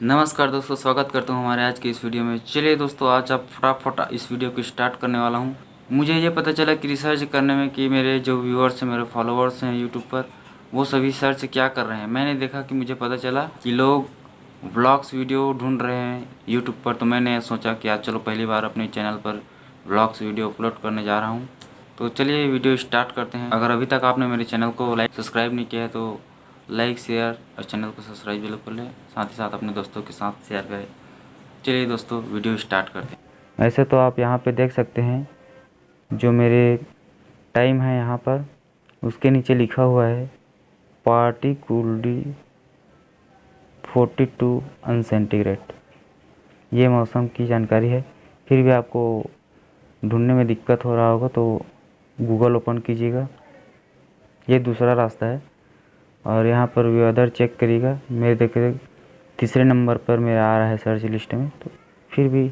नमस्कार दोस्तों, स्वागत करता हूं हमारे आज के इस वीडियो में। चलिए दोस्तों, आज आप फटाफट इस वीडियो को स्टार्ट करने वाला हूं। मुझे ये पता चला कि रिसर्च करने में कि मेरे जो व्यूअर्स हैं, मेरे फॉलोअर्स हैं यूट्यूब पर, वो सभी सर्च क्या कर रहे हैं। मैंने देखा कि मुझे पता चला कि लोग व्लॉग्स वीडियो ढूंढ रहे हैं यूट्यूब पर। तो मैंने सोचा कि आज चलो पहली बार अपने चैनल पर व्लॉग्स वीडियो अपलोड करने जा रहा हूँ। तो चलिए वीडियो स्टार्ट करते हैं। अगर अभी तक आपने मेरे चैनल को सब्सक्राइब नहीं किया है तो लाइक शेयर और चैनल को सब्सक्राइब जरूर कर लें, साथ ही साथ अपने दोस्तों के साथ शेयर करें। चलिए दोस्तों, वीडियो स्टार्ट करते हैं। ऐसे तो आप यहाँ पे देख सकते हैं जो मेरे टाइम है यहाँ पर, उसके नीचे लिखा हुआ है पार्टिकुलरली 42 सेंटीग्रेड। ये मौसम की जानकारी है। फिर भी आपको ढूंढने में दिक्कत हो रहा होगा तो गूगल ओपन कीजिएगा, ये दूसरा रास्ता है। और यहाँ पर वेदर चेक करिएगा। मेरे देखिए तीसरे नंबर पर मेरा आ रहा है सर्च लिस्ट में, तो फिर भी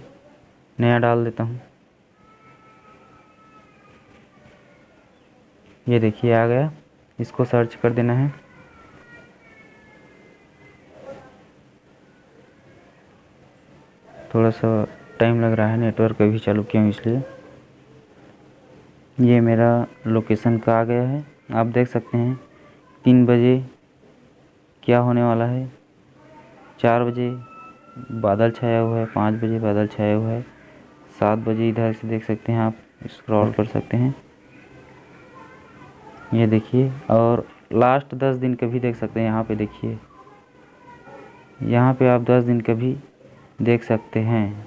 नया डाल देता हूँ। ये देखिए आ गया, इसको सर्च कर देना है। थोड़ा सा टाइम लग रहा है, नेटवर्क अभी चालू किया हूँ इसलिए। ये मेरा लोकेशन का आ गया है, आप देख सकते हैं। 3 बजे क्या होने वाला है, 4 बजे बादल छाया हुआ है, 5 बजे बादल छाया हुआ है, 7 बजे इधर से देख सकते हैं, आप स्क्रॉल कर सकते हैं। ये देखिए, और लास्ट 10 दिन का भी देख सकते हैं। यहाँ पे देखिए, यहाँ पे आप 10 दिन का भी देख सकते हैं।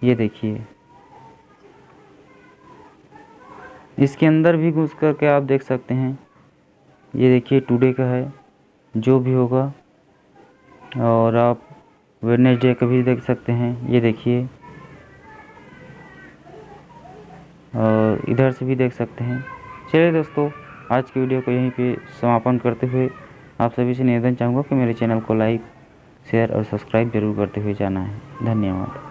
ये देखिए, इसके अंदर भी घुस करके आप देख सकते हैं। ये देखिए टुडे का है, जो भी होगा। और आप वेडनेसडे का भी देख सकते हैं, ये देखिए। और इधर से भी देख सकते हैं। चलिए दोस्तों, आज की वीडियो को यहीं पे समापन करते हुए आप सभी से निवेदन चाहूँगा कि मेरे चैनल को लाइक शेयर और सब्सक्राइब जरूर करते हुए जाना है। धन्यवाद।